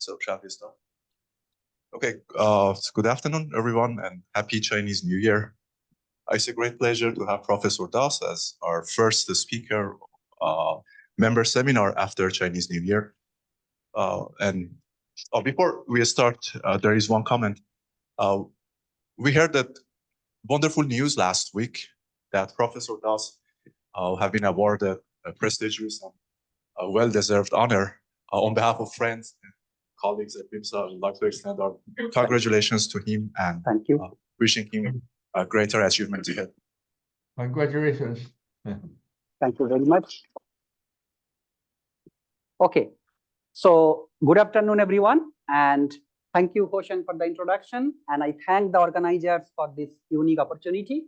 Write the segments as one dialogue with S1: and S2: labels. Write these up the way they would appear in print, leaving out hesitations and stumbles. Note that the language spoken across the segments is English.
S1: So shall we start? Okay, good afternoon, everyone, and happy Chinese New Year. It's a great pleasure to have Professor Das as our first speaker member seminar after Chinese New Year. Before we start, there is one comment. We heard that wonderful news last week that Professor Das have been awarded a prestigious and well-deserved honor on behalf of friends and colleagues at BIMSA. I would like to extend our congratulations to him and
S2: thank you.
S1: Wishing him a greater achievement ahead.
S3: Congratulations.
S2: Thank you very much. Okay, so good afternoon, everyone, and thank you, Hoshan, for the introduction, and I thank the organizers for this unique opportunity.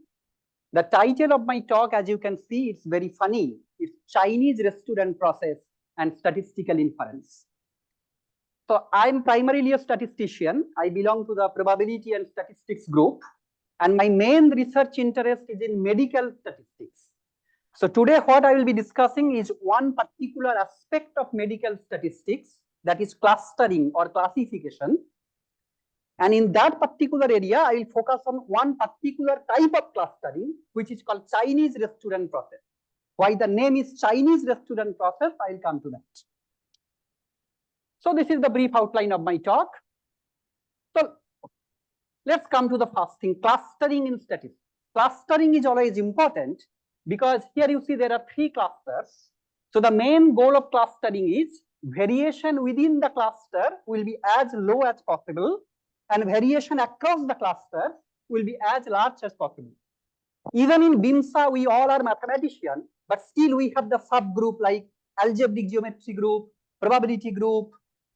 S2: The title of my talk, as you can see, it's very funny. It's Chinese Restaurant Process and Statistical Inference. So I'm primarily a statistician. I belong to the probability and statistics group, and my main research interest is in medical statistics. So today what I will be discussing is one particular aspect of medical statistics, that is clustering or classification. And in that particular area, I will focus on one particular type of clustering, which is called Chinese restaurant process. Why the name is Chinese restaurant process, I will come to that. So this is the brief outline of my talk. So let's come to the first thing, clustering in statistics. Clustering is always important because here you see there are three clusters. So the main goal of clustering is variation within the cluster will be as low as possible, and variation across the cluster will be as large as possible. Even in BIMSA, we all are mathematicians, but still we have the subgroup like algebraic geometry group, probability group,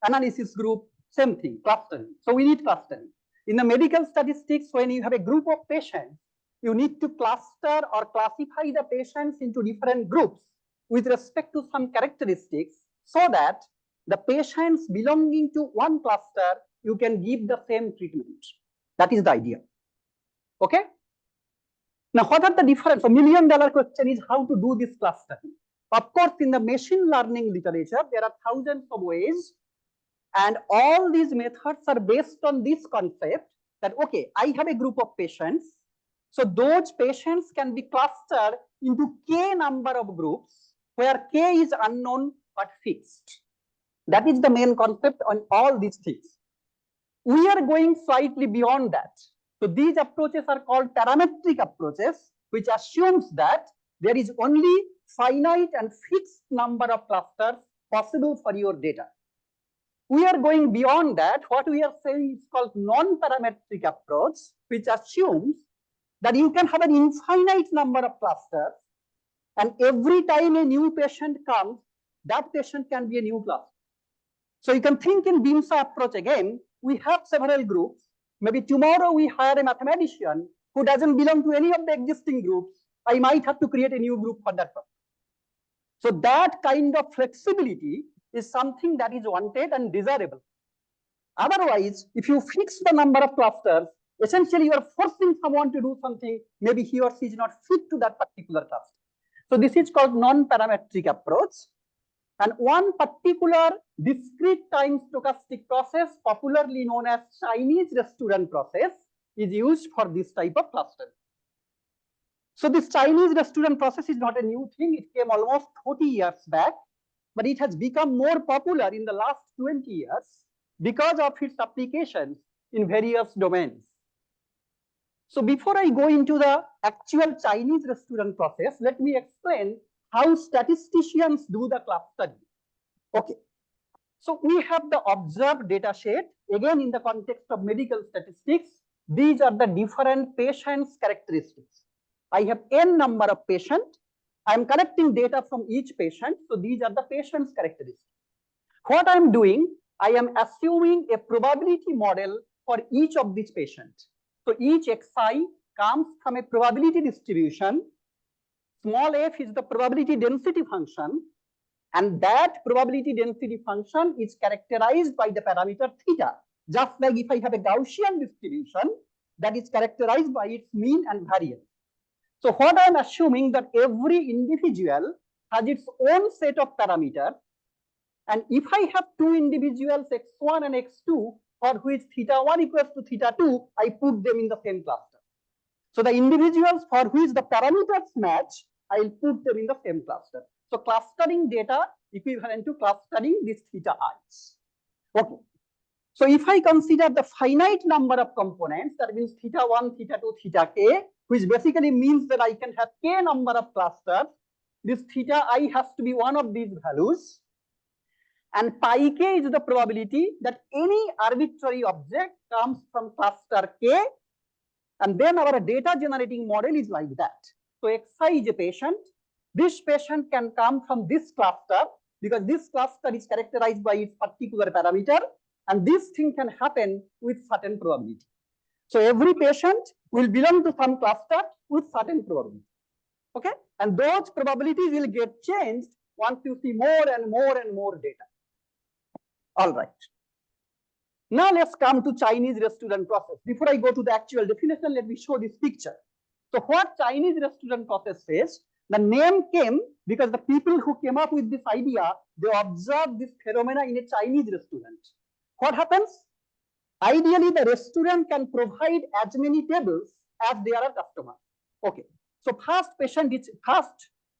S2: analysis group, same thing, clustering. So we need clustering. In the medical statistics, when you have a group of patients, you need to cluster or classify the patients into different groups with respect to some characteristics so that the patients belonging to one cluster, you can give the same treatment. That is the idea. Okay? Now, what are the difference? A million-dollar question is how to do this clustering. Of course, in the machine learning literature, there are thousands of ways, and all these methods are based on this concept that, okay, I have a group of patients, so those patients can be clustered into k number of groups where k is unknown but fixed. That is the main concept on all these things. We are going slightly beyond that. So these approaches are called parametric approaches, which assumes that there is only finite and fixed number of clusters possible for your data. We are going beyond that. What we are saying is called non-parametric approach, which assumes that you can have an infinite number of clusters, and every time a new patient comes, that patient can be a new cluster. So you can think in BIMSA approach again, we have several groups. Maybe tomorrow we hire a mathematician who doesn't belong to any of the existing groups. I might have to create a new group for that purpose. So that kind of flexibility is something that is wanted and desirable. Otherwise, if you fix the number of clusters, essentially you are forcing someone to do something, maybe he or she is not fit to that particular cluster. So this is called non-parametric approach. And one particular discrete time stochastic process, popularly known as Chinese restaurant process, is used for this type of clustering. So this Chinese restaurant process is not a new thing. It came almost 40 years back, but it has become more popular in the last 20 years because of its applications in various domains. So before I go into the actual Chinese restaurant process, let me explain how statisticians do the clustering. Okay, so we have the observed data set. Again, in the context of medical statistics, these are the different patients' characteristics. I have n number of patients. I am collecting data from each patient. So these are the patient's characteristics. What I am doing, I am assuming a probability model for each of these patients. So each xi comes from a probability distribution. Small f is the probability density function, and that probability density function is characterized by the parameter theta. Just like if I have a Gaussian distribution that is characterized by its mean and variance. So what I am assuming that every individual has its own set of parameters, And if I have two individuals, x1 and x2, for which θ1 equals to θ2, I put them in the same cluster. So the individuals for which the parameters match, I'll put them in the same cluster. So clustering data equivalent to clustering these θi's. Okay. So if I consider the finite number of components, that means θ1, θ2, θk, which basically means that I can have k number of clusters, this θi has to be one of these values. And pi k is the probability that any arbitrary object comes from cluster k. And then our data generating model is like that. So xi is a patient. This patient can come from this cluster because this cluster is characterized by its particular parameter. And this thing can happen with certain probability. So every patient will belong to some cluster with certain probability. Okay? And those probabilities will get changed once you see more and more and more data. All right. Now let's come to Chinese restaurant process. Before I go to the actual definition, let me show this picture. So what Chinese restaurant process says, the name came because the people who came up with this idea, they observed this phenomena in a Chinese restaurant. What happens? Ideally, the restaurant can provide as many tables as there are customers. Okay. So first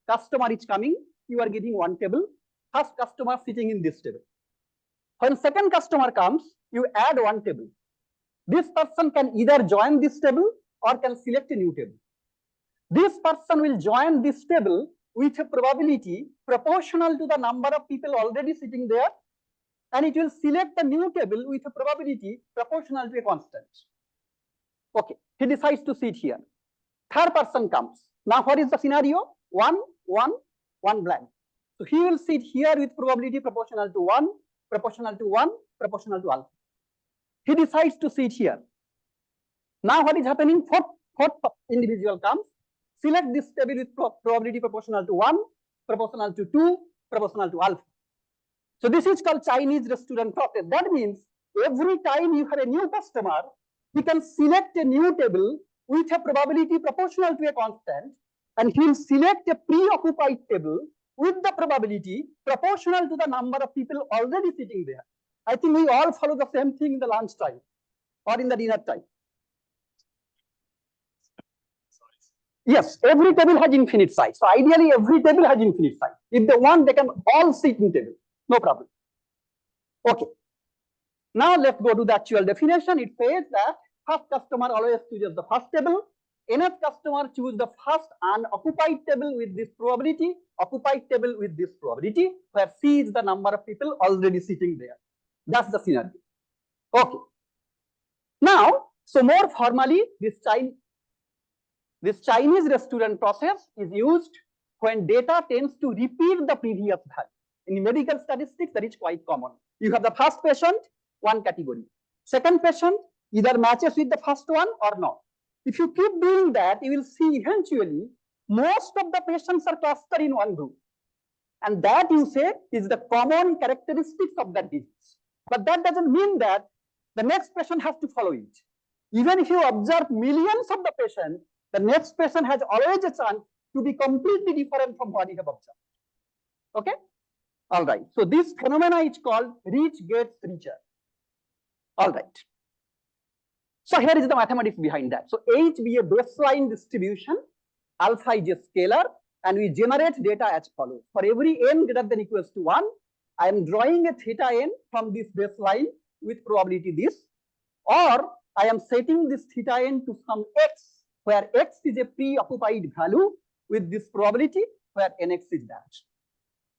S2: customer is coming, you are getting one table. First customer sitting in this table. When second customer comes, you add one table. This person can either join this table or can select a new table. This person will join this table with a probability proportional to the number of people already sitting there, and it will select a new table with a probability proportional to a constant. Okay, he decides to sit here. Third person comes. Now what is the scenario? 1, 1, 1 blank. So he will sit here with probability proportional to 1, proportional to 1, proportional to alpha. He decides to sit here. Now what is happening? Fourth individual comes. Select this table with probability proportional to 1, proportional to 2, proportional to alpha. So this is called Chinese restaurant process. That means every time you have a new customer, he can select a new table with a probability proportional to a constant, and he will select a preoccupied table with the probability proportional to the number of people already sitting there. I think we all follow the same thing in the lunch time or in the dinner time. Yes, every table has infinite size. So ideally, every table has infinite size. If they want, they can all sit in table. No problem. Okay. Now let's go to the actual definition. It says that first customer always chooses the first table. Nth customer choose the first unoccupied table with this probability, occupied table with this probability, where C is the number of people already sitting there. That's the scenario. Okay. Now, so more formally, this Chinese restaurant process is used when data tends to repeat the previous value. In medical statistics, that is quite common. You have the first patient, one category. Second patient either matches with the first one or not. If you keep doing that, you will see eventually most of the patients are clustered in one group. And that you say is the common characteristics of that disease. But that doesn't mean that the next patient has to follow it. Even if you observe millions of the patients, the next patient has always a chance to be completely different from what you have observed. Okay? All right. So this phenomena is called rich gets richer. All right. So here is the mathematics behind that. So H be a baseline distribution, alpha is a scalar, and we generate data as follows. For every n greater than equals to 1, I am drawing a theta n from this baseline with probability this, or I am setting this theta n to some x, where x is a preoccupied value with this probability, where nx is that.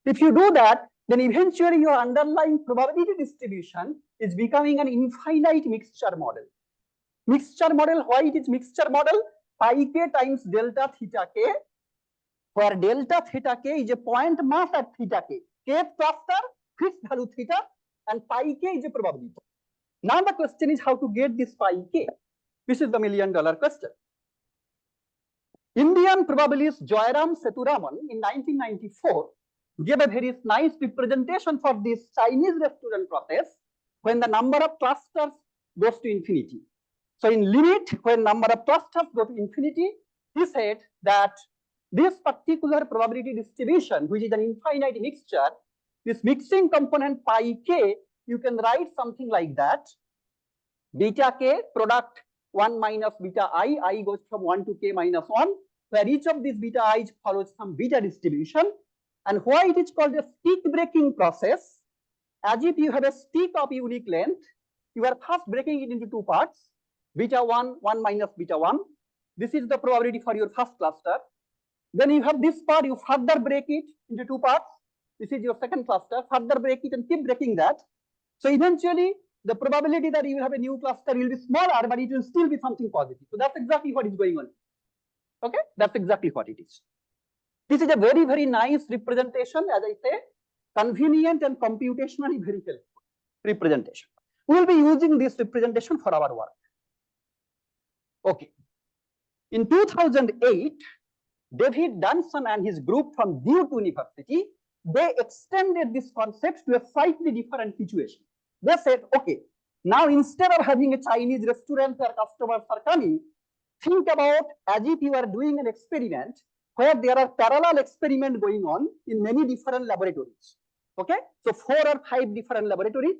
S2: If you do that, then eventually your underlying probability distribution is becoming an infinite mixture model. Mixture model, why it is mixture model? Pi k times delta theta k, where delta theta k is a point mass at theta k. Kth cluster, fixed value theta, and pi k is a probability. Now the question is how to get this pi k. This is the $1 million question. Indian probabilist Joyram Seturaman in 1994 gave a very nice representation for this Chinese restaurant process when the number of clusters goes to infinity. So in limit, when number of clusters go to infinity, he said that this particular probability distribution, which is an infinite mixture, this mixing component pi k, you can write something like that. Beta k product 1 minus beta I goes from 1 to k minus 1, where each of these beta i's follows some beta distribution. And why it is called a stick breaking process, as if you have a stick of unique length, you are first breaking it into two parts, beta 1, 1 minus beta 1. This is the probability for your first cluster. Then you have this part, you further break it into two parts. This is your second cluster, further break it and keep breaking that. So eventually, the probability that you will have a new cluster will be smaller, but it will still be something positive. So that's exactly what is going on. Okay, that's exactly what it is. This is a very, very nice representation, as I say, convenient and computationally very helpful representation. We will be using this representation for our work. Okay. In 2008, David Dunson and his group from Duke University, they extended this concept to a slightly different situation. They said, okay, now instead of having a Chinese restaurant where customers are coming, think about as if you are doing an experiment where there are parallel experiments going on in many different laboratories. Okay, so 4 or 5 different laboratories,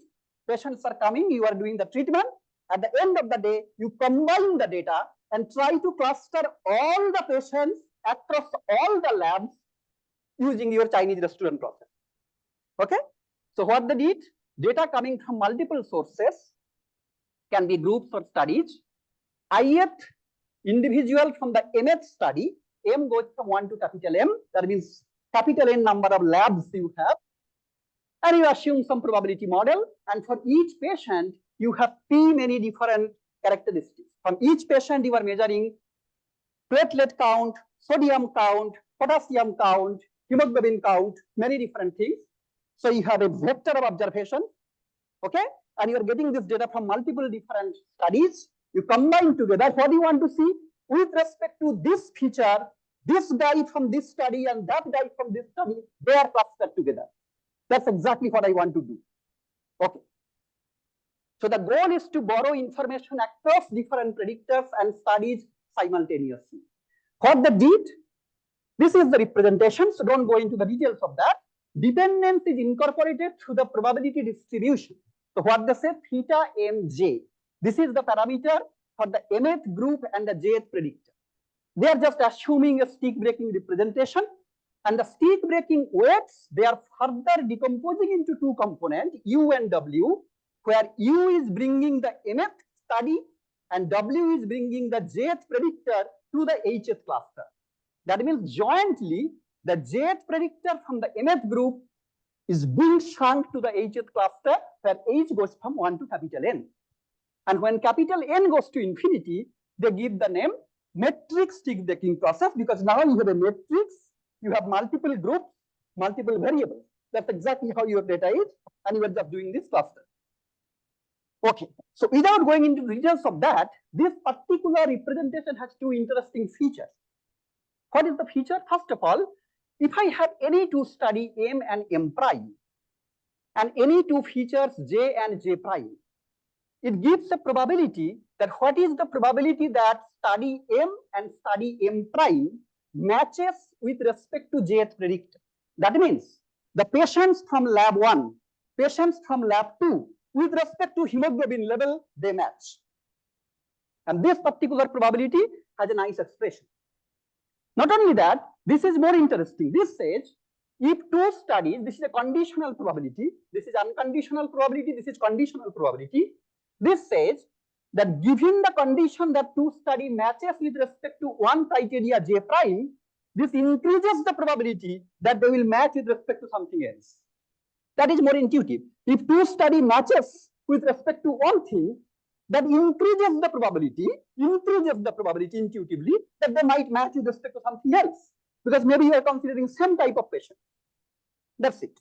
S2: patients are coming, you are doing the treatment. At the end of the day, you combine the data and try to cluster all the patients across all the labs using your Chinese restaurant process. Okay, so what they did, data coming from multiple sources, can be groups or studies. Ith individual from the mth study, M goes from 1 to capital M, that means capital N number of labs you have, and you assume some probability model, and for each patient, you have P many different characteristics. From each patient, you are measuring platelet count, sodium count, potassium count, hemoglobin count, many different things. So you have a vector of observation, okay? And you are getting this data from multiple different studies. You combine together what you want to see with respect to this feature, this guy from this study and that guy from this study, they are clustered together. That's exactly what I want to do. Okay. So the goal is to borrow information across different predictors and studies simultaneously. What they did, this is the representation, so don't go into the details of that. Dependence is incorporated through the probability distribution. So what they say, theta mj. This is the parameter for the mth group and the jth predictor. They are just assuming a stick breaking representation, and the stick breaking weights, they are further decomposing into two components, U and W, where U is bringing the mth study and W is bringing the jth predictor to the hth cluster. That means jointly, the jth predictor from the mth group is being shrunk to the hth cluster, where H goes from 1 to capital N. And when capital N goes to infinity, they give the name metric stick breaking process, because now you have a matrix, you have multiple groups, multiple variables. That's exactly how your data is, and you are just doing this cluster. Okay, so without going into details of that, this particular representation has two interesting features. What is the feature? First of all, if I have any two study M and M prime, and any two features J and J prime, it gives a probability that what is the probability that study M and study M prime matches with respect to jth predictor. That means the patients from lab 1, patients from lab 2, with respect to hemoglobin level, they match. And this particular probability has a nice expression. Not only that, this is more interesting. This says, if two studies, this is a conditional probability, this is unconditional probability, this is conditional probability. This says that given the condition that two study matches with respect to one criteria J prime, this increases the probability that they will match with respect to something else. That is more intuitive. If two study matches with respect to one thing, that increases the probability intuitively that they might match with respect to something else, because maybe you are considering some type of patient. That's it.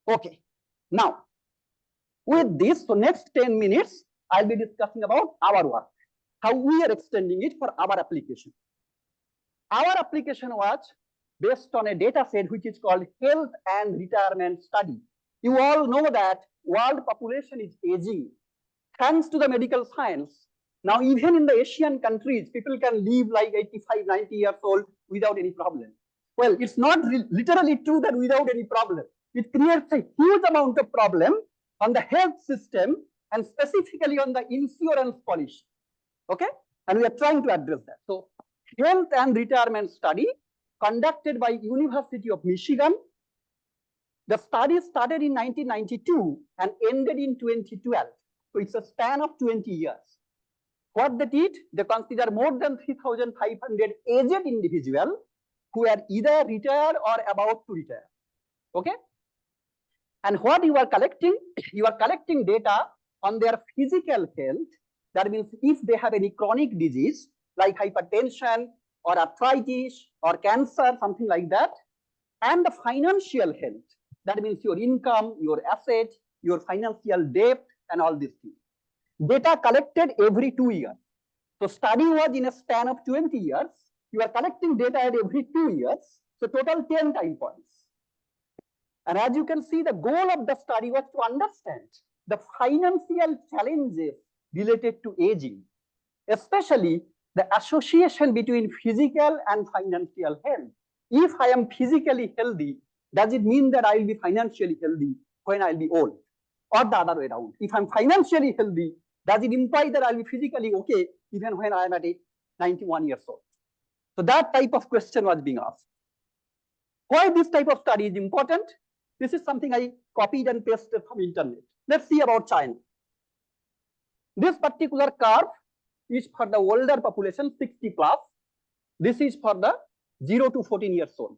S2: Okay. Now, with this, so next 10 minutes, I'll be discussing about our work, how we are extending it for our application. Our application was based on a data set which is called Health and Retirement Study. You all know that world population is aging. Thanks to the medical science, now even in the Asian countries, people can live like 85, 90 years old without any problem. Well, it's not literally true that without any problem. it creates a huge amount of problem on the health system and specifically on the insurance policy. Okay, and we are trying to address that. So, health and retirement study conducted by University of Michigan. The study started in 1992 and ended in 2012. So it's a span of 20 years. What they did, they consider more than 3,500 aged individuals who are either retired or about to retire. Okay? And what you are collecting data on their physical health. That means if they have any chronic disease like hypertension or arthritis or cancer, something like that, and the financial health. That means your income, your asset, your financial debt, and all these things. Data collected every 2 years. So study was in a span of 20 years. You are collecting data at every 2 years. So total 10 time points. And as you can see, the goal of the study was to understand the financial challenges related to aging, especially the association between physical and financial health. If I am physically healthy, does it mean that I will be financially healthy when I will be old? Or the other way around. If I'm financially healthy, does it imply that I'll be physically okay even when I'm at 91 years old? So that type of question was being asked. Why this type of study is important? This is something I copied and pasted from internet. Let's see about China. This particular curve is for the older population, 60 plus. This is for the 0 to 14 years old.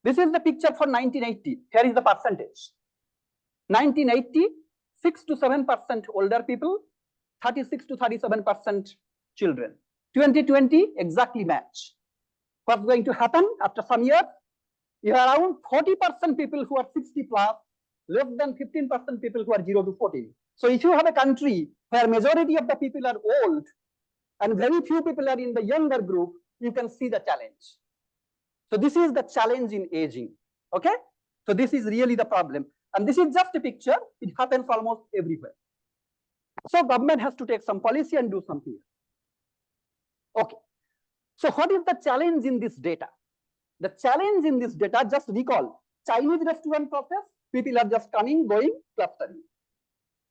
S2: This is the picture for 1980. Here is the percentage. 1980, 6 to 7% older people, 36 to 37% children. 2020, exactly match. What's going to happen after some years? You have around 40% people who are 60 plus, less than 15% people who are 0 to 14. So if you have a country where majority of the people are old and very few people are in the younger group, you can see the challenge. So this is the challenge in aging. Okay? So this is really the problem. And this is just a picture. It happens almost everywhere. So government has to take some policy and do something. Okay. So what is the challenge in this data? The challenge in this data, just recall, Chinese restaurant process, people are just coming, going, clustering.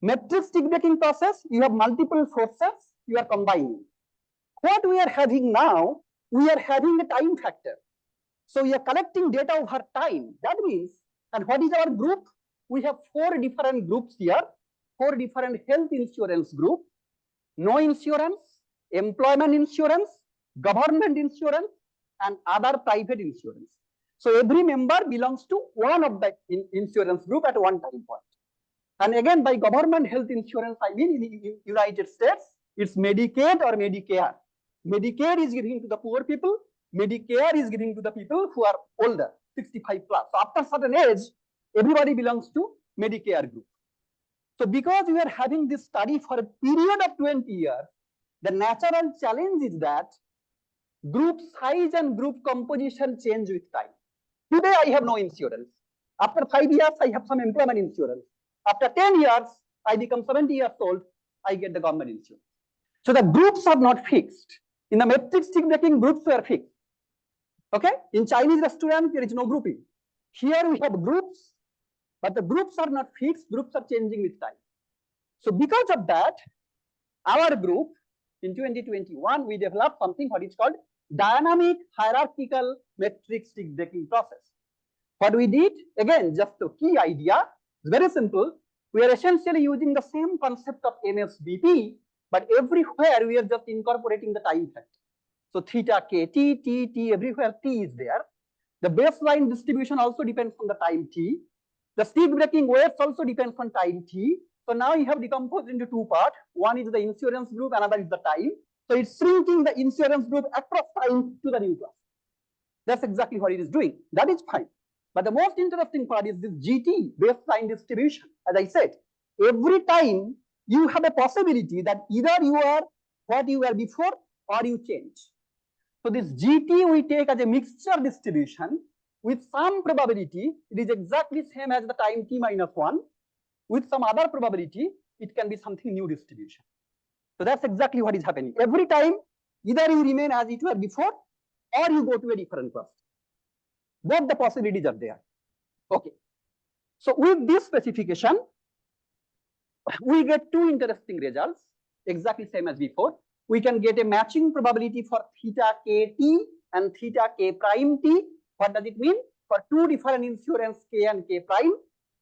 S2: Matrix tick breaking process, you have multiple forces, you are combining. What we are having now, we are having a time factor. So we are collecting data over time. That means, and what is our group? We have 4 different groups here, 4 different health insurance group, no insurance, employment insurance, government insurance, and other private insurance. So every member belongs to one of the insurance group at one time point. And again, by government health insurance, I mean in United States, it's Medicaid or Medicare. Medicaid is giving to the poor people. Medicare is giving to the people who are older, 65 plus. So after certain age, everybody belongs to Medicare group. So because we are having this study for a period of 20 years, the natural challenge is that group size and group composition change with time. Today, I have no insurance. After 5 years, I have some employment insurance. After 10 years, I become 70 years old, I get the government insurance. So the groups are not fixed. In the matrix tick breaking, groups were fixed. Okay? In Chinese restaurant, there is no grouping. Here we have groups, but the groups are not fixed. Groups are changing with time. So because of that, our group, in 2021, we developed something what is called dynamic hierarchical matrix tick breaking process. What we did, again, just the key idea, it's very simple. We are essentially using the same concept of MSBP, but everywhere we are just incorporating the time factor. So theta k t, t, t, everywhere t is there. The baseline distribution also depends on the time t. The tick breaking weights also depends on time t. So now you have decomposed into 2 parts. One is the insurance group, another is the time. So it's shrinking the insurance group across time to the new class. That's exactly what it is doing. That is fine. But the most interesting part is this GT, baseline distribution. As I said, every time you have a possibility that either you are what you were before or you change. So this GT we take as a mixture distribution with some probability. It is exactly same as the time t minus 1. With some other probability, it can be something new distribution. So that's exactly what is happening. Every time, either you remain as it were before, or you go to a different cluster. Both the possibilities are there. Okay. So with this specification, we get two interesting results, exactly same as before. We can get a matching probability for theta k t and theta k prime t. What does it mean? For two different insurance k and k prime,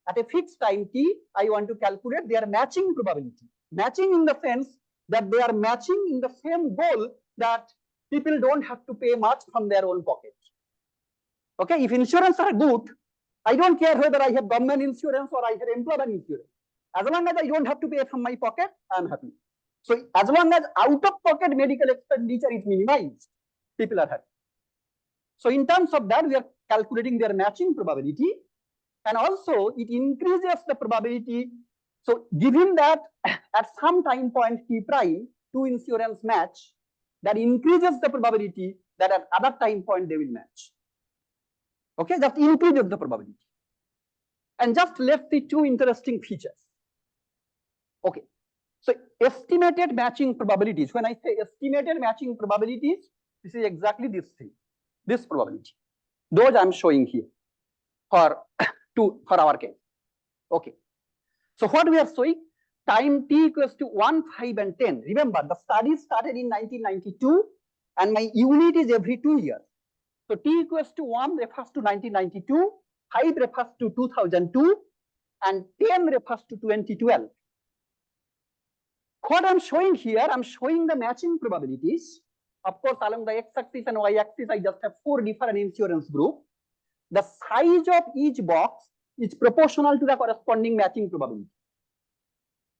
S2: at a fixed time t, I want to calculate their matching probability. Matching in the sense that they are matching in the same goal, that people don't have to pay much from their own pocket. Okay, if insurance are good, I don't care whether I have government insurance or I have employment insurance. As long as I don't have to pay from my pocket, I am happy. So as long as out-of-pocket medical expenditure is minimized, people are happy. So in terms of that, we are calculating their matching probability, and also it increases the probability. So given that at some time point t prime, two insurance match, that increases the probability that at other time point they will match. Okay, just increases the probability. And just let's see two interesting features. Okay, so estimated matching probabilities. When I say estimated matching probabilities, this is exactly this thing, this probability. Those I'm showing here for our case. Okay, so what we are showing, time t equals to 1, 5, and 10. Remember, the study started in 1992, and my unit is every 2 years. So t equals to 1 refers to 1992, 5 refers to 2002, and 10 refers to 2012. What I'm showing here, I'm showing the matching probabilities. Of course, along the x-axis and y-axis, I just have 4 different insurance groups. The size of each box is proportional to the corresponding matching probability.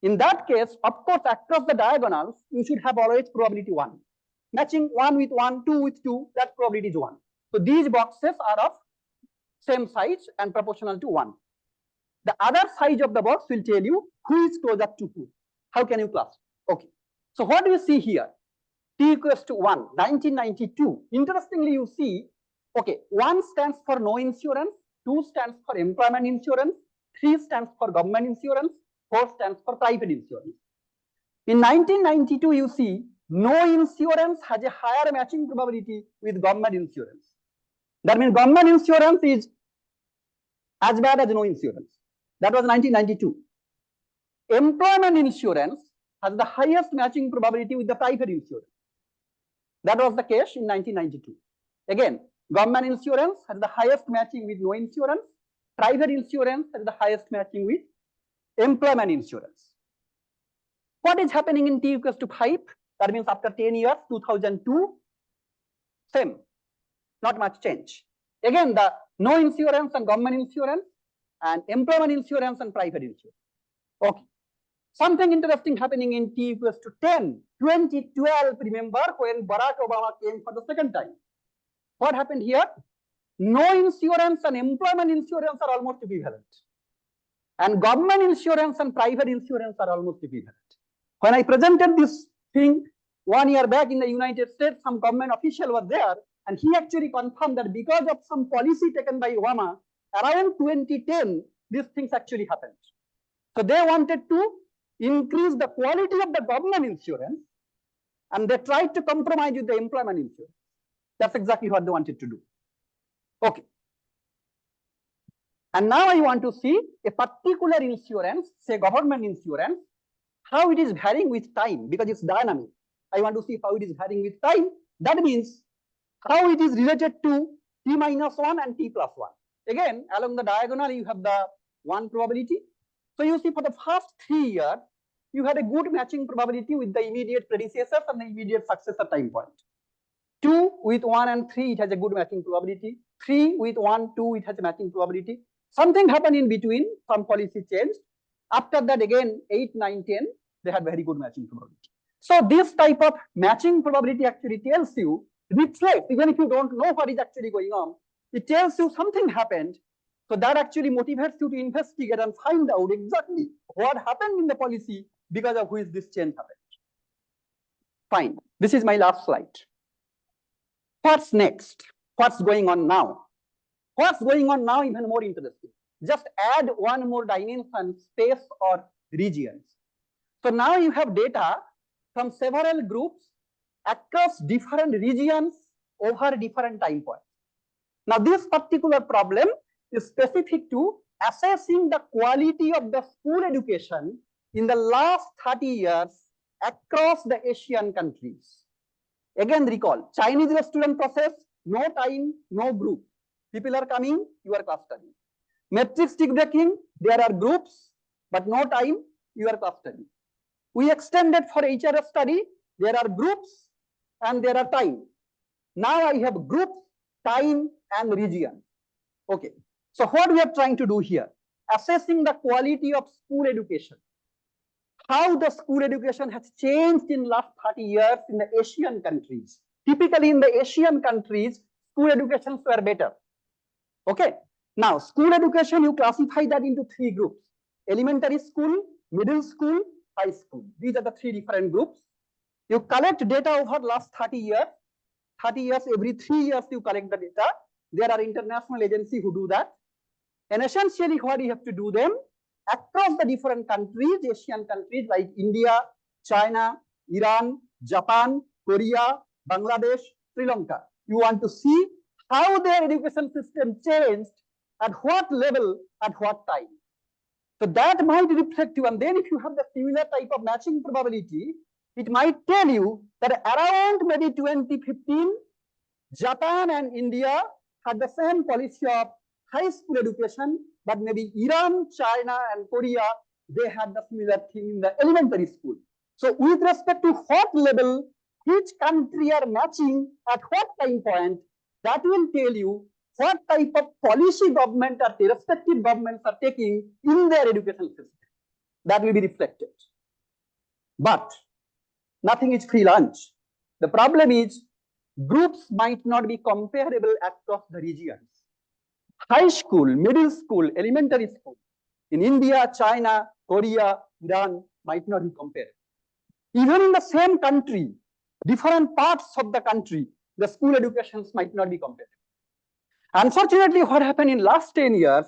S2: In that case, of course, across the diagonals, you should have always probability 1. Matching 1 with 1, 2 with 2, that probability is 1. So these boxes are of same size and proportional to 1. The other size of the box will tell you who is closer to who. How can you classify? Okay. So what do you see here? T equals to 1, 1992. Interestingly, you see, okay, 1 stands for no insurance, 2 stands for employment insurance, 3 stands for government insurance, 4 stands for private insurance. In 1992, you see, no insurance has a higher matching probability with government insurance. That means government insurance is as bad as no insurance. That was 1992. Employment insurance has the highest matching probability with the private insurance. That was the case in 1992. Again, government insurance has the highest matching with no insurance. Private insurance has the highest matching with employment insurance. What is happening in t equals to 5? That means after 10 years, 2002, same, not much change. Again, the no insurance and government insurance, and employment insurance and private insurance. Okay. Something interesting happening in t equals to 10, 2012, remember when Barack Obama came for the second time. What happened here? No insurance and employment insurance are almost equivalent. And government insurance and private insurance are almost equivalent. When I presented this thing 1 year back in the United States, some government official was there, and he actually confirmed that because of some policy taken by Obama, around 2010, these things actually happened. So they wanted to increase the quality of the government insurance, and they tried to compromise with the employment insurance. That's exactly what they wanted to do. Okay. And now I want to see a particular insurance, say government insurance, how it is varying with time, because it's dynamic. I want to see how it is varying with time. That means how it is related to t minus 1 and t plus 1. Again, along the diagonal, you have the 1 probability. So you see for the first 3 years, you had a good matching probability with the immediate predecessors and the immediate successor time point. 2 with 1 and 3, it has a good matching probability. 3 with 1, 2, it has a matching probability. Something happened in between, some policy changed. After that, again, 8, 9, 10, they had very good matching probability. So this type of matching probability actually tells you, reflects, even if you don't know what is actually going on, it tells you something happened. So that actually motivates you to investigate and find out exactly what happened in the policy because of which this change happened. Fine. This is my last slide. What's next? What's going on now? What's going on now even more interesting. Just add one more dimension, space or regions. So now you have data from several groups across different regions over different time points. Now this particular problem is specific to assessing the quality of the school education in the last 30 years across the Asian countries. Again, recall, Chinese is a student process, no time, no group. People are coming, you are class studying. Metric stick breaking, there are groups, but no time, you are class studying. We extended for HRS study, there are groups and there are time. Now I have groups, time and region. Okay, so what we are trying to do here, assessing the quality of school education. How the school education has changed in last 30 years in the Asian countries. Typically in the Asian countries, school educations were better. Okay, now school education, you classify that into 3 groups: elementary school, middle school, high school. These are the 3 different groups. You collect data over last 30 years. 30 years, every 3 years you collect the data. There are international agencies who do that. And essentially what you have to do them across the different countries, Asian countries like India, China, Iran, Japan, Korea, Bangladesh, Sri Lanka. You want to see how their education system changed, at what level, at what time. So that might reflect you. And then if you have the similar type of matching probability, it might tell you that around maybe 2015, Japan and India had the same policy of high school education, but maybe Iran, China, and Korea, they had the similar thing in the elementary school. So with respect to what level each country are matching at what time point, that will tell you what type of policy government or the respective governments are taking in their education system. That will be reflected. But nothing is free lunch. The problem is groups might not be comparable across the regions. High school, middle school, elementary school in India, China, Korea, Iran might not be comparable. Even in the same country, different parts of the country, the school educations might not be comparable. Unfortunately, what happened in last 10 years,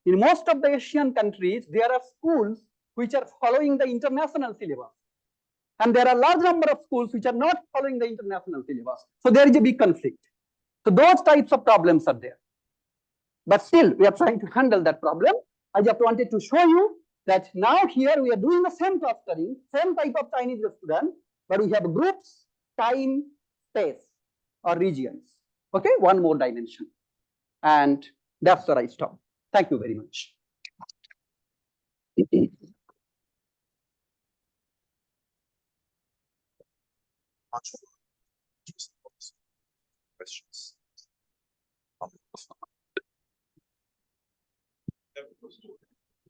S2: in most of the Asian countries, there are schools which are following the international syllabus. And there are a large number of schools which are not following the international syllabus. So there is a big conflict. So those types of problems are there. But still, we are trying to handle that problem. I just wanted to show you that now here we are doing the same clustering, same type of Chinese student, but we have groups, time, space, or regions. Okay, one more dimension. And that's where I stop. Thank you very much.
S1: Questions.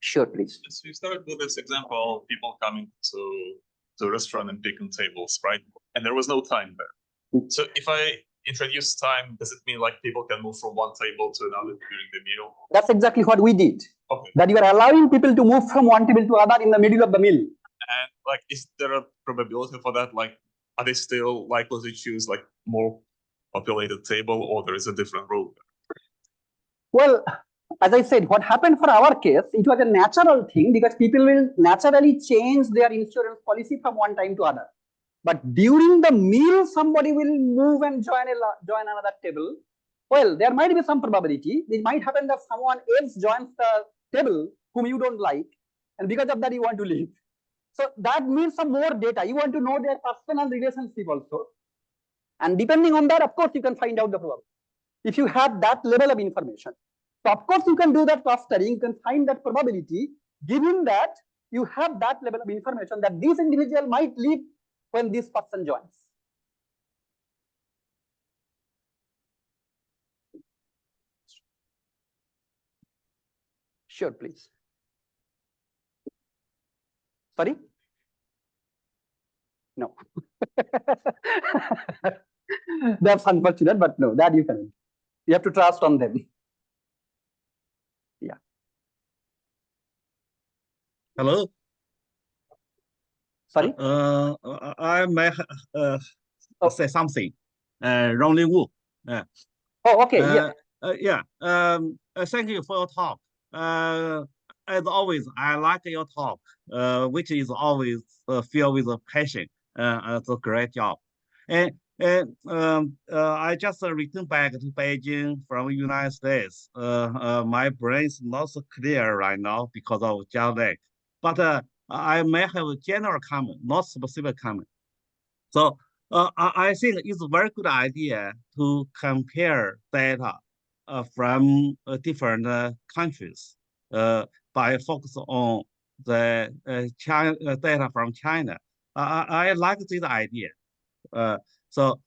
S2: Sure, please.
S4: So you started with this example, people coming to the restaurant and picking tables, right? And there was no time there. So if I introduce time, does it mean like people can move from one table to another during the meal?
S2: That's exactly what we did.
S4: Okay.
S2: That you are allowing people to move from one table to another in the middle of the meal.
S4: And like, is there a probability for that? Like, are they still likely to choose like more populated table, or there is a different rule?
S2: Well, as I said, what happened for our case, it was a natural thing because people will naturally change their insurance policy from one time to other. But during the meal, somebody will move and join another table. Well, there might be some probability. It might happen that someone else joins the table whom you don't like, and because of that, you want to leave. So that means some more data. You want to know their personal relationship also. And depending on that, of course, you can find out the probability. If you have that level of information. So of course, you can do that clustering, you can find that probability, given that you have that level of information that this individual might leave when this person joins. Sure, please. Sorry? No. That's unfortunate, but no, that you can. You have to trust on them. Yeah.
S5: Hello.
S2: Sorry?
S5: I may say something. Ronnie Wu.
S2: Oh, okay.
S5: Yeah. Thank you for your talk. As always, I like your talk, which is always filled with passion. It's a great job. And And I just returned back to Beijing from United States. My brain is not so clear right now because of jet lag. But I may have a general comment, not specific comment. So I think it's a very good idea to compare data from different countries by focus on the data from China. I like this idea. So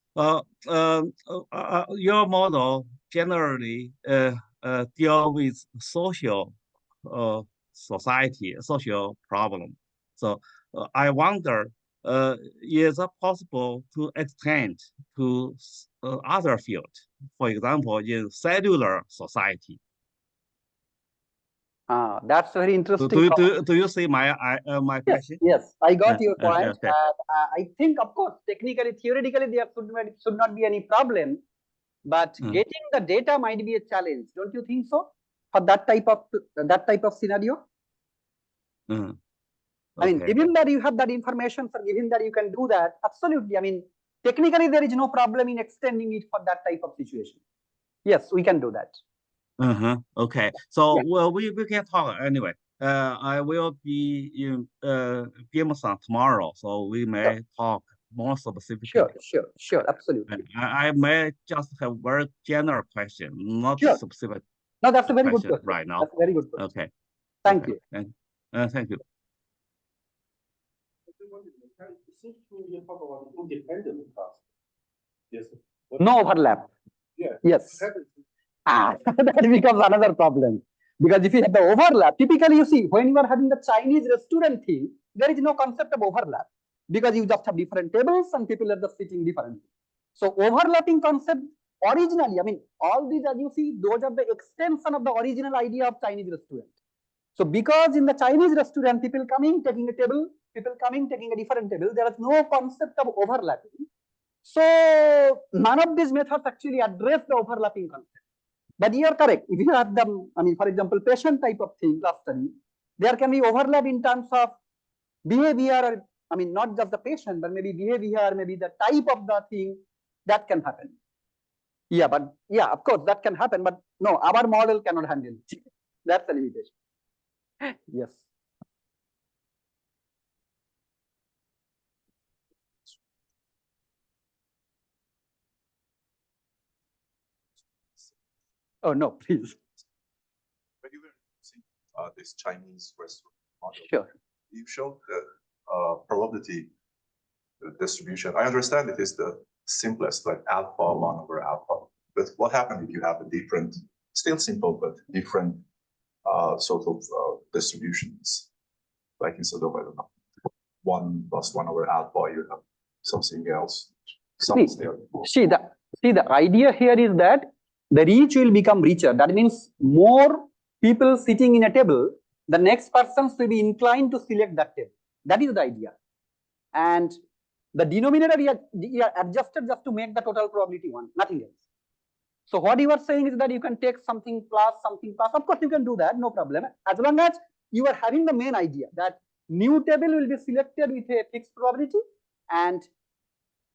S5: your model generally deal with social society, social problem. So I wonder, is it possible to extend to other field? For example, in cellular society.
S2: That's a very interesting.
S5: Do you see my my question?
S2: Yes, I got your point.
S5: Okay.
S2: I think, of course, technically, theoretically, there should not be any problem, but getting the data might be a challenge. Don't you think so? For that type of scenario.
S5: Okay.
S2: I mean, given that you have that information, for given that you can do that, absolutely. I mean, technically, there is no problem in extending it for that type of situation. Yes, we can do that.
S5: Okay. So well, we can talk anyway. I will be in BIMSA tomorrow, so we may talk more specifically.
S2: Sure, absolutely.
S5: I may just have very general question, not specific.
S2: No, that's a very good question
S5: right now.
S2: That's a very good question.
S5: Okay.
S2: Thank you.
S5: Thank you.
S2: No overlap. Yes. That becomes another problem. Because if you have the overlap, typically you see, when you are having the Chinese restaurant thing, there is no concept of overlap. Because you just have different tables and people are just sitting differently. So overlapping concept originally, I mean, all these, as you see, those are the extension of the original idea of Chinese restaurant. So because in the Chinese restaurant, people coming, taking a table, people coming, taking a different table, there is no concept of overlapping. So none of these methods actually address the overlapping concept. But you are correct. If you have them, I mean, for example, patient type of thing, class study, there can be overlap in terms of behavior, or, I mean, not just the patient, but maybe behavior, maybe the type of the thing that can happen. Yeah, but yeah, of course, that can happen. But no, our model cannot handle it. That's the limitation. Yes. Oh, no, please.
S1: When you were using this Chinese restaurant model,
S2: Sure.
S1: You showed the probability distribution. I understand it is the simplest, like alpha 1/alpha. But what happens if you have a different, still simple, but different sort of distributions? Like instead of, I don't know, 1 + 1/alpha, you have something else.
S2: See, the idea here is that the reach will become richer. That means more people sitting in a table, the next person will be inclined to select that table. That is the idea. And the denominator you are adjusted just to make the total probability 1, nothing else. So what you are saying is that you can take something plus. Of course, you can do that, no problem. As long as you are having the main idea that new table will be selected with a fixed probability and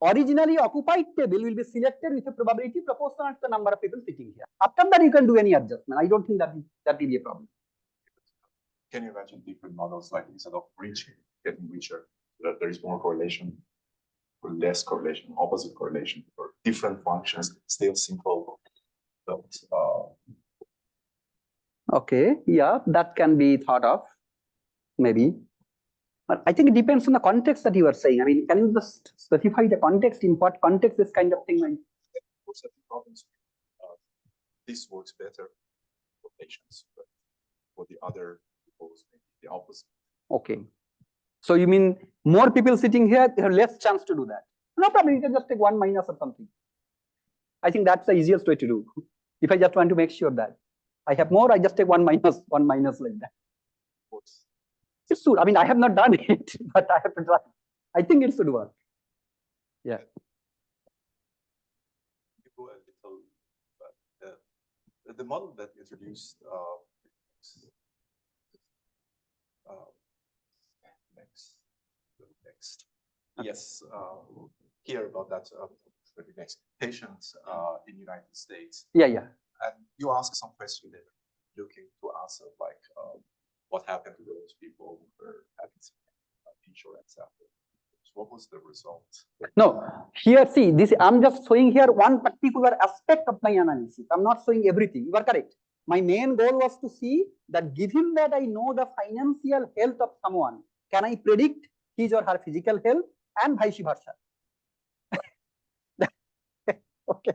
S2: originally occupied table will be selected with a probability proportional to the number of people sitting here. After that, you can do any adjustment. I don't think that will be a problem.
S1: Can you imagine different models, like instead of getting richer, that there is more correlation, or less correlation, opposite correlation, or different functions, still simple. But,
S2: okay, yeah, that can be thought of, maybe. But I think it depends on the context that you are saying. I mean, can you just specify the context? In what context this kind of thing might?
S1: For certain problems, this works better for patients, but for the other people, maybe the opposite.
S2: Okay. So you mean more people sitting here, they have less chance to do that? No problem, you can just take 1 minus or something. I think that's the easiest way to do. If I just want to make sure that I have more, I just take 1 minus like that. It should. I mean, I have not done it, but I have to try. I think it should work. Yeah.
S1: You go a little, but the model that introduced next. Yes, here about that very next patient in United States.
S2: Yeah, yeah.
S1: And you ask some question there, looking to answer like what happened to those people who were having insurance after. What was the result?
S2: No, here see this. I'm just showing here one particular aspect of my analysis. I'm not showing everything. You are correct. My main goal was to see that given that I know the financial health of someone, can I predict his or her physical health and vice versa? Okay.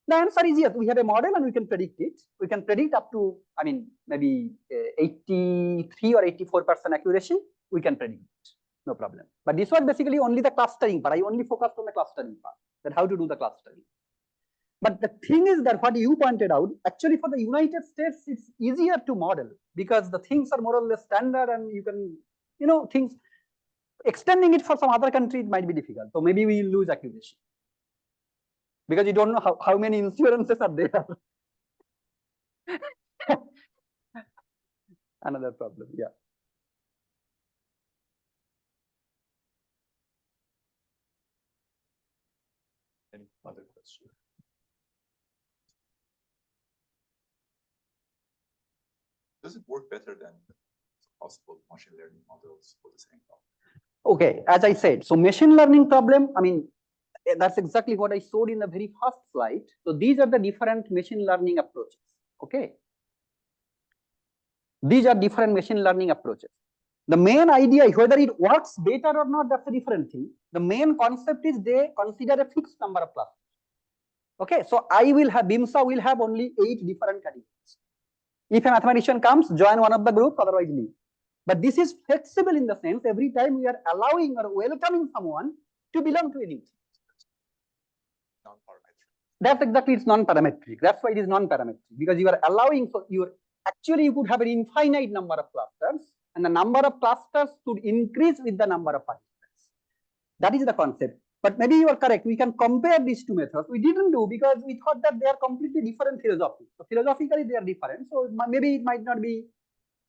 S2: The answer is yes. We have a model and we can predict it. We can predict up to, I mean, maybe 83 or 84% accuracy. We can predict it. No problem. But this was basically only the clustering part. I only focused on the clustering part, that how to do the clustering. But the thing is that what you pointed out, actually for the United States, it's easier to model because the things are more or less standard and you can, things, extending it for some other country, it might be difficult. So maybe we lose accuracy because you don't know how many insurances are there. Another problem, yeah.
S1: Any other question? Does it work better than possible machine learning models for the same problem?
S2: Okay, as I said, so machine learning problem, I mean, that's exactly what I showed in the very first slide. So these are the different machine learning approaches. Okay. These are different machine learning approaches. The main idea, whether it works better or not, that's a different thing. The main concept is they consider a fixed number of clusters. Okay, so BIMSA will have only 8 different categories. If a mathematician comes, join one of the groups, otherwise leave. But this is flexible in the sense every time we are allowing or welcoming someone to belong to a new thing.
S1: Non-parametric.
S2: That's exactly, it's non-parametric. That's why it is non-parametric, because you are allowing, so you could have an infinite number of clusters, and the number of clusters should increase with the number of participants. That is the concept. But maybe you are correct. We can compare these two methods. We didn't do because we thought that they are completely different philosophies. So philosophically, they are different. So maybe it might not be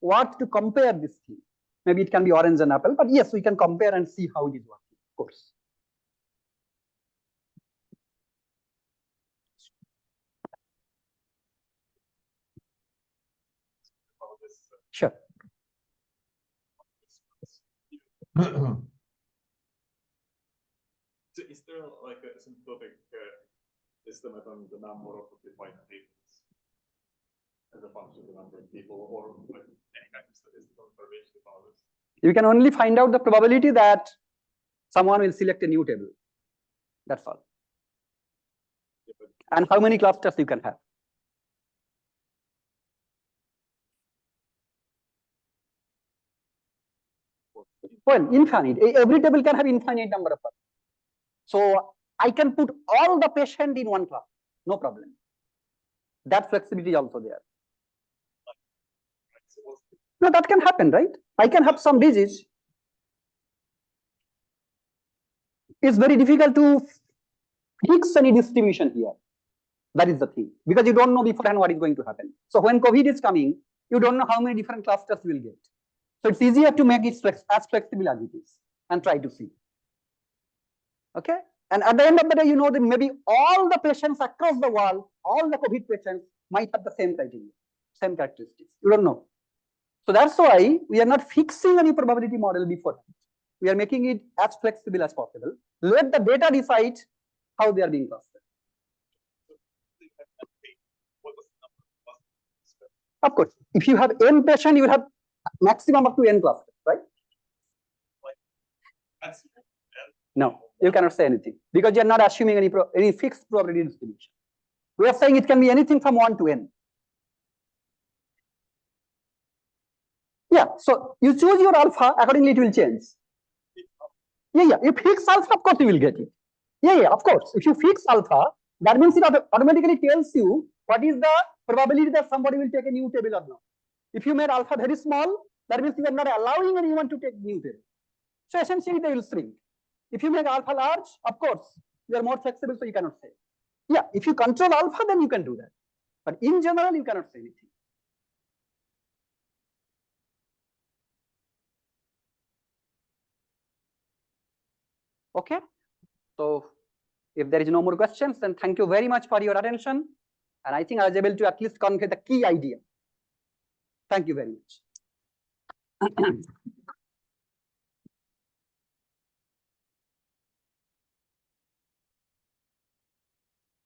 S2: worth to compare this thing. Maybe it can be orange and apple. But yes, we can compare and see how it is working, of course. Sure.
S4: So is there like a symptomatic estimate on the number of defined tables as a function of the number of people, or like any kind of statistical information about this?
S2: You can only find out the probability that someone will select a new table. That's all. And how many clusters you can have. Well, infinite. Every table can have infinite number of clusters. So I can put all the patient in one cluster, no problem. That flexibility is also there. No, that can happen, right? I can have some disease. It's very difficult to fix any distribution here. That is the thing, because you don't know beforehand what is going to happen. So when COVID is coming, you don't know how many different clusters you will get. So it's easier to make it as flexible as it is and try to see. Okay. And at the end of the day, you know that maybe all the patients across the world, all the COVID patients might have the same criteria, same characteristics. You don't know. So that's why we are not fixing any probability model before. We are making it as flexible as possible. Let the data decide how they are being clustered. Of course, if you have n patient, you will have maximum up to n clusters, right? No, you cannot say anything because you are not assuming any fixed probability distribution. We are saying it can be anything from 1 to n. Yeah, so you choose your alpha, accordingly it will change. Yeah, you fix alpha, of course you will get it. Yeah, of course. If you fix alpha, that means it automatically tells you what is the probability that somebody will take a new table or not. If you made alpha very small, that means you are not allowing anyone to take new table. So essentially they will shrink. If you make alpha large, of course, you are more flexible, so you cannot say. Yeah, if you control alpha, then you can do that. But in general, you cannot say anything. Okay, so If there is no more questions, then thank you very much for your attention. And I think I was able to at least convey the key idea. Thank you very much.